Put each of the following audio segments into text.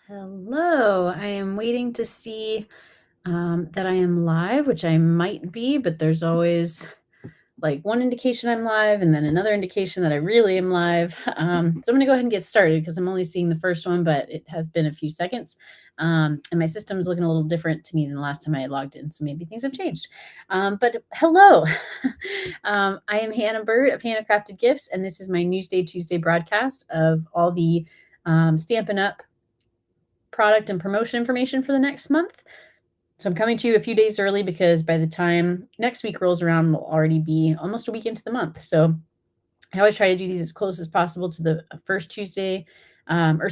Hello. I am waiting to see that I am live, which I might be, but there's always like one indication I'm live and then another indication that I really am live. So I'm going to go ahead and get started because I'm only seeing the first one, but it has been a few seconds. And my system's looking a little different to me than the last time I had logged in. So maybe things have changed. But hello. I am Hannah Byrd of Hannah Crafted Gifts, and this is my Newsday Tuesday broadcast of all the Stampin' Up product and promotion information for the next month. So I'm coming to you a few days early because by the time next week rolls around, we'll already be almost a week into the month. So I always try to do these as close as possible to the first Tuesday, as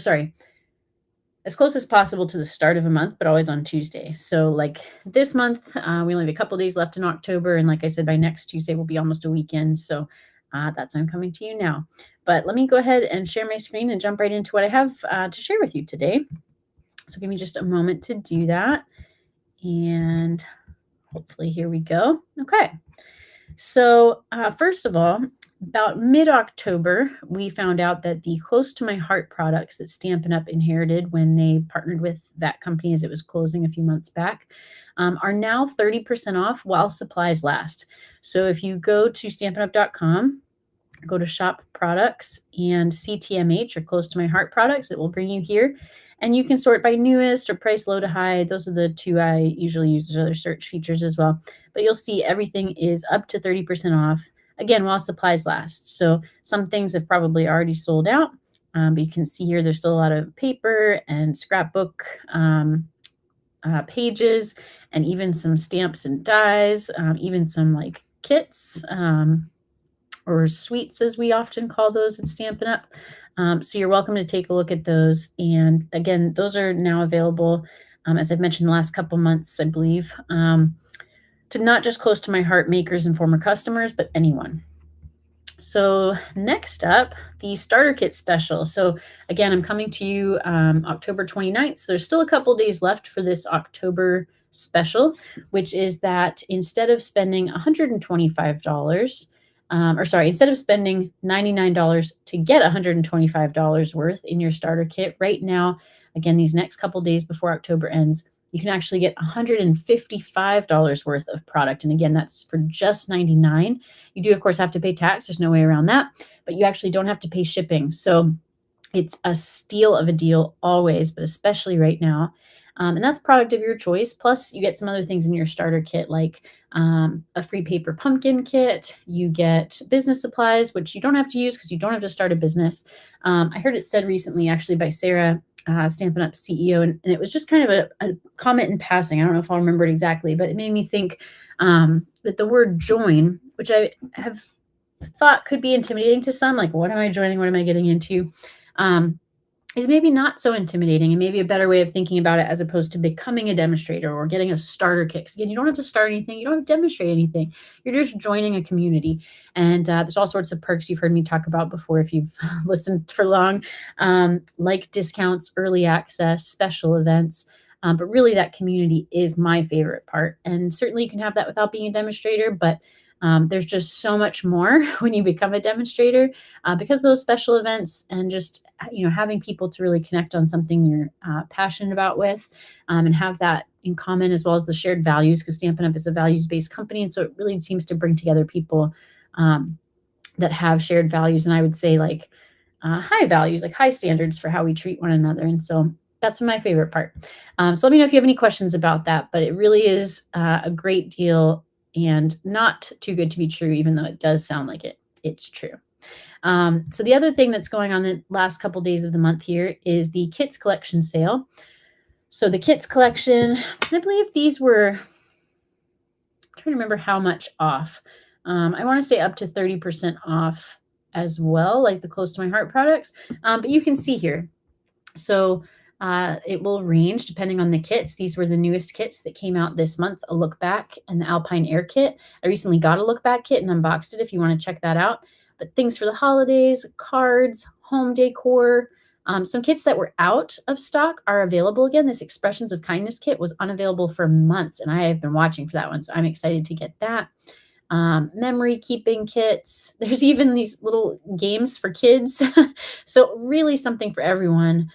close as possible to the start of a month, but always on Tuesday. So like this month, we only have a couple days left in October. And like I said, by next Tuesday, we'll be almost a weekend. So that's why I'm coming to you now. But let me go ahead and share my screen and jump right into what I have to share with you today. So give me just a moment to do that. And hopefully here we go. Okay. So first of all, about mid-October, we found out that the Close to My Heart products that Stampin' Up! Inherited when they partnered with that company as it was closing a few months back are now 30% off while supplies last. So if you go to stampinup.com, go to shop products and CTMH or Close to My Heart products, it will bring you here. And you can sort by newest or price low to high. Those are the two I usually use. There's other search features as well. But you'll see everything is up to 30% off, again, while supplies last. So some things have probably already sold out. But you can see here there's still a lot of paper and scrapbook pages and even some stamps and dies, even some like kits or sweets, as we often call those at Stampin' Up. So you're welcome to take a look at those. And again, those are now available, as I've mentioned the last couple months, I believe, to not just Close to My Heart makers and former customers, but anyone. So next up, the starter kit special. So again, I'm coming to you October 29th. So there's still a couple days left for this October special, which is that instead of spending $125, instead of spending $99 to get $125 worth in your starter kit, right now, again, these next couple days before October ends, you can actually get $155 worth of product. And again, that's for just $99. You do, of course, have to pay tax. There's no way around that, but you actually don't have to pay shipping. So it's a steal of a deal always, but especially right now. And that's product of your choice. Plus, you get some other things in your starter kit, like a free paper pumpkin kit. You get business supplies, which you don't have to use because you don't have to start a business. I heard it said recently, actually, by Sarah, Stampin' Up CEO, and it was just kind of a comment in passing. I don't know if I'll remember it exactly, but it made me think that the word join, which I have thought could be intimidating to some, like, what am I joining? What am I getting into? Is maybe not so intimidating and maybe a better way of thinking about it as opposed to becoming a demonstrator or getting a starter kit. Again, you don't have to start anything. You don't have to demonstrate anything. You're just joining a community. And there's all sorts of perks you've heard me talk about before if you've listened for long, like discounts, early access, special events. But really that community is my favorite part. And certainly you can have that without being a demonstrator, but there's just so much more when you become a demonstrator because of those special events and just having people to really connect on something you're passionate about with and have that in common, as well as the shared values, because Stampin' Up! Is a values-based company, and so it really seems to bring together people that have shared values, and I would say like high values, like high standards for how we treat one another. And so that's my favorite part. So let me know if you have any questions about that, but it really is a great deal and not too good to be true, even though it does sound like it's true. So the other thing that's going on the last couple days of the month here is the Kits Collection sale. So the Kits Collection, I believe these were, I'm trying to remember how much off. I want to say up to 30% off as well, like the Close to My Heart products. But you can see here. So it will range depending on the kits. These were the newest kits that came out this month, a Look Back and the Alpine Air kit. I recently got a Look Back kit and unboxed it if you want to check that out. But things for the holidays, cards, home decor, some kits that were out of stock are available again. This Expressions of Kindness kit was unavailable for months, and I have been watching for that one, so I'm excited to get that. Memory keeping kits. There's even these little games for kids. So really something for everyone.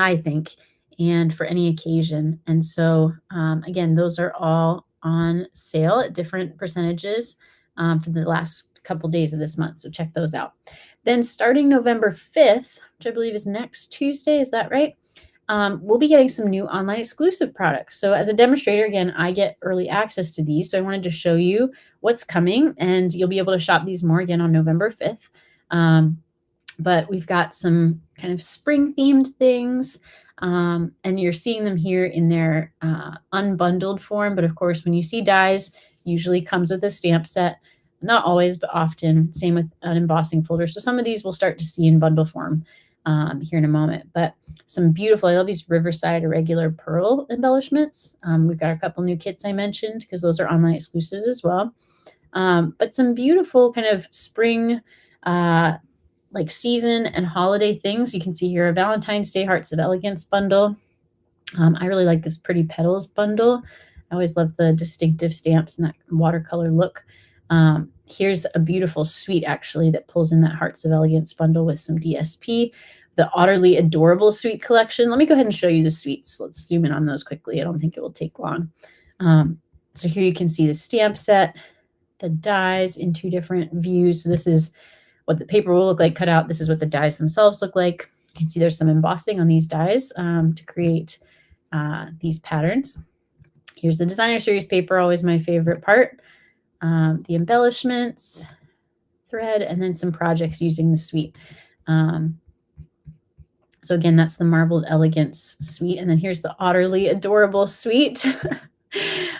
I think, and for any occasion. And so, again, those are all on sale at different percentages for the last couple days of this month. So check those out. Then starting November 5th, which I believe is next Tuesday, is that right? We'll be getting some new online exclusive products. So as a demonstrator, again, I get early access to these. So I wanted to show you what's coming, and you'll be able to shop these more again on November 5th. But we've got some kind of spring themed things. And you're seeing them here in their unbundled form. But of course, when you see dies, usually comes with a stamp set. Not always, but often. Same with an embossing folder. So some of these we'll start to see in bundle form here in a moment. But some beautiful, I love these Riverside irregular pearl embellishments. We've got a couple new kits I mentioned because those are online exclusives as well. But some beautiful kind of spring like season and holiday things. You can see here a Valentine's Day Hearts of Elegance bundle. I really like this Pretty Petals bundle. I always love the distinctive stamps and that watercolor look. Here's a beautiful suite actually that pulls in that Hearts of Elegance bundle with some DSP. The Utterly Adorable Suite collection. Let me go ahead and show you the suites. Let's zoom in on those quickly. I don't think it will take long. So here you can see the stamp set, the dies in two different views. So this is what the paper will look like cut out. This is what the dies themselves look like. You can see there's some embossing on these dies to create these patterns. Here's the designer series paper, always my favorite part. The embellishments, thread, and then some projects using the suite. So again, that's the Marbled Elegance suite. And then here's the Utterly Adorable suite.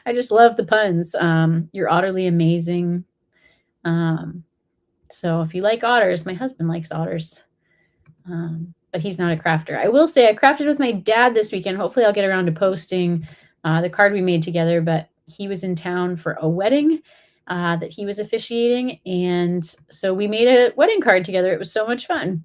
I just love the puns. You're utterly amazing. So if you like otters, my husband likes otters, but he's not a crafter. I will say I crafted with my dad this weekend. Hopefully I'll get around to posting the card we made together, but he was in town for a wedding that he was officiating. And so we made a wedding card together. It was so much fun.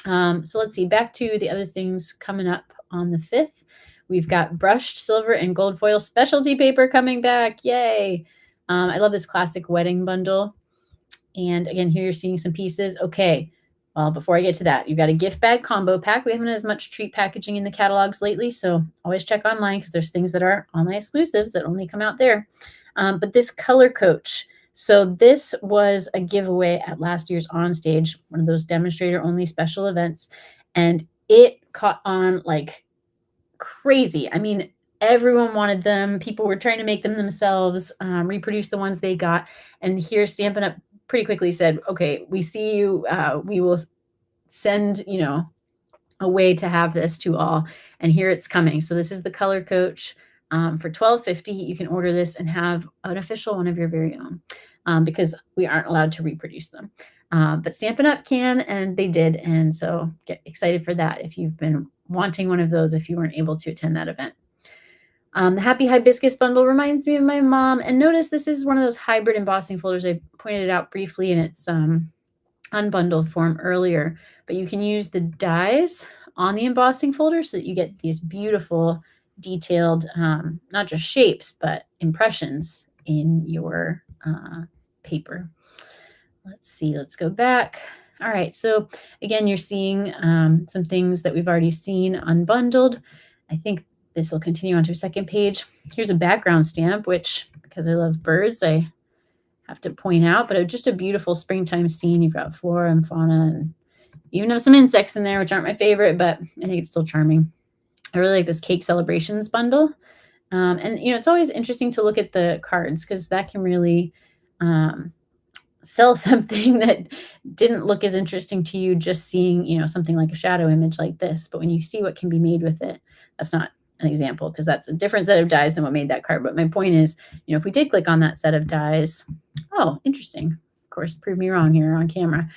So let's see, back to the other things coming up on the 5th. We've got brushed silver and gold foil specialty paper coming back. Yay. I love this classic wedding bundle. And again, here you're seeing some pieces. Okay, well, before I get to that, you've got a gift bag combo pack. We haven't had as much treat packaging in the catalogs lately, so always check online because there's things that are online exclusives that only come out there. But this color coach. So this was a giveaway at last year's Onstage, one of those demonstrator-only special events, and it caught on like crazy. I mean, everyone wanted them. People were trying to make them themselves, reproduce the ones they got. And here Stampin' Up! Pretty quickly said, okay, we see you. We will send, a way to have this to all. And here it's coming. So this is the color coach for $12.50. You can order this and have an official one of your very own because we aren't allowed to reproduce them. But Stampin' Up! Can, and they did. And so get excited for that if you've been wanting one of those if you weren't able to attend that event. The Happy Hibiscus bundle reminds me of my mom. And notice this is one of those hybrid embossing folders. I pointed it out briefly in its unbundled form earlier. But you can use the dies on the embossing folder so that you get these beautiful, detailed, not just shapes, but impressions in your paper. Let's see. Let's go back. All right. So again, you're seeing some things that we've already seen unbundled. I think this will continue onto a second page. Here's a background stamp, which, because I love birds, I have to point out, but just a beautiful springtime scene. You've got flora and fauna, and even have some insects in there, which aren't my favorite, but I think it's still charming. I really like this Cake Celebrations bundle. And, it's always interesting to look at the cards because that can really sell something that didn't look as interesting to you just seeing, something like a shadow image like this. But when you see what can be made with it, that's not an example because that's a different set of dies than what made that card. But my point is, if we did click on that set of dies, oh, interesting. Of course, prove me wrong here on camera.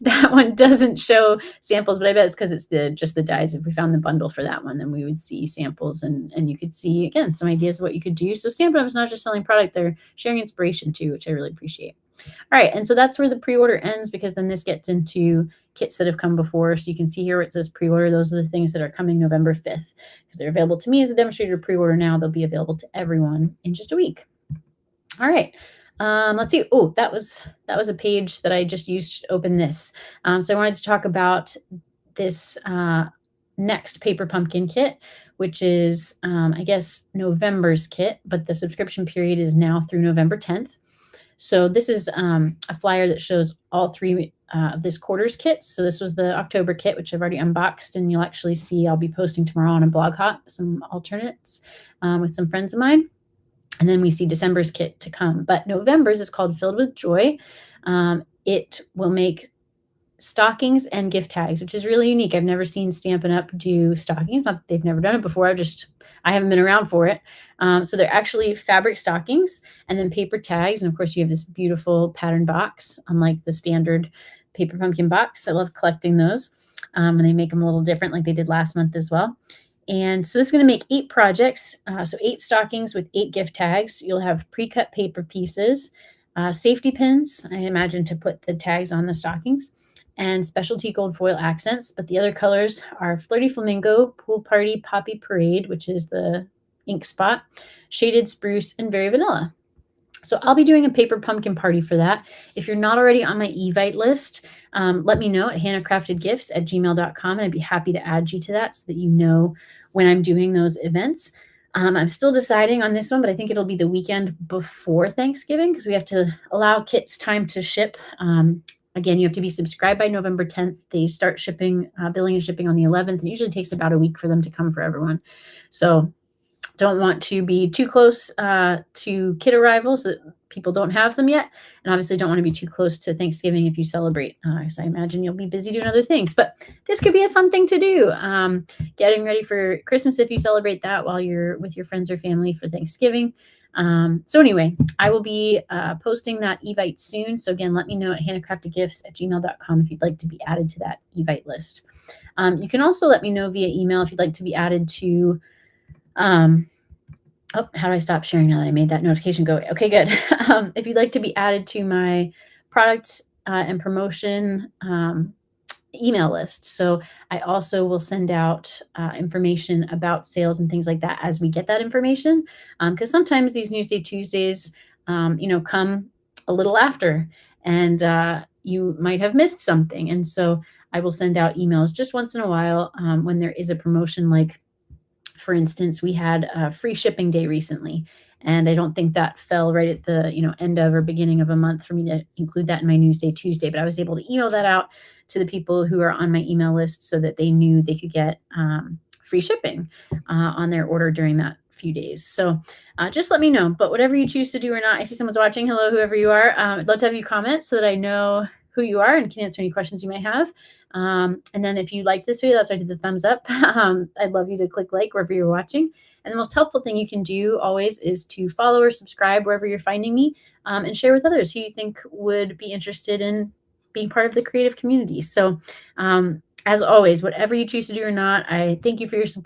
That one doesn't show samples, but I bet it's because it's just the dies. If we found the bundle for that one, then we would see samples and you could see, again, some ideas of what you could do. So Stampin' Up! Is not just selling product, they're sharing inspiration too, which I really appreciate. All right, and so that's where the pre-order ends because then this gets into kits that have come before. So you can see here where it says pre-order. Those are the things that are coming November 5th because they're available to me as a demonstrator pre-order now. They'll be available to everyone in just a week. All right. Let's see. Oh, that was a page that I just used to open this. So I wanted to talk about this next paper pumpkin kit, which is, I guess, November's kit, but the subscription period is now through November 10th. So this is a flyer that shows all three of this quarter's kits. So this was the October kit, which I've already unboxed, and you'll actually see I'll be posting tomorrow on a blog hop some alternates with some friends of mine. And then we see December's kit to come. But November's is called Filled with Joy. It will make stockings and gift tags, which is really unique. I've never seen Stampin' Up! Do stockings. Not that they've never done it before. I haven't been around for it. So they're actually fabric stockings and then paper tags. And of course, you have this beautiful pattern box, unlike the standard paper pumpkin box. I love collecting those. And they make them a little different, like they did last month as well. And so it's going to make 8 projects. So 8 stockings with 8 gift tags. You'll have pre-cut paper pieces, safety pins, I imagine, to put the tags on the stockings, and specialty gold foil accents. But the other colors are Flirty Flamingo, Pool Party, Poppy Parade, which is the ink spot, Shaded Spruce, and Very Vanilla. So I'll be doing a paper pumpkin party for that. If you're not already on my Evite list, let me know at hannahcraftedgifts@gmail.com, and I'd be happy to add you to that so that you know when I'm doing those events. I'm still deciding on this one, but I think it'll be the weekend before Thanksgiving because we have to allow kits time to ship. Again, you have to be subscribed by November 10th. They start shipping, billing and shipping on the 11th. It usually takes about a week for them to come for everyone. So don't want to be too close to kit arrival so that people don't have them yet. And obviously don't want to be too close to Thanksgiving if you celebrate, because I imagine you'll be busy doing other things. But this could be a fun thing to do. Getting ready for Christmas if you celebrate that while you're with your friends or family for Thanksgiving. So anyway, I will be posting that Evite soon. So again, let me know at hannahcraftedgifts@gmail.com if you'd like to be added to that Evite list. You can also let me know via email if you'd like to be added to how do I stop sharing now that I made that notification go away? Okay, good. If you'd like to be added to my products and promotion email list. So I also will send out information about sales and things like that as we get that information. Because sometimes these Newsday Tuesdays, come a little after, and you might have missed something. And so I will send out emails just once in a while when there is a promotion. Like, for instance, we had a free shipping day recently, and I don't think that fell right at the end of or beginning of a month for me to include that in my Newsday Tuesday, but I was able to email that out to the people who are on my email list so that they knew they could get free shipping on their order during that few days. So just let me know. But whatever you choose to do or not, I see someone's watching. Hello, whoever you are. I'd love to have you comment so that I know who you are and can answer any questions you may have. And then if you liked this video, that's why I did the thumbs up. I'd love you to click like wherever you're watching. And the most helpful thing you can do always is to follow or subscribe wherever you're finding me, and share with others who you think would be interested in being part of the creative community. So as always, whatever you choose to do or not, I thank you for your support.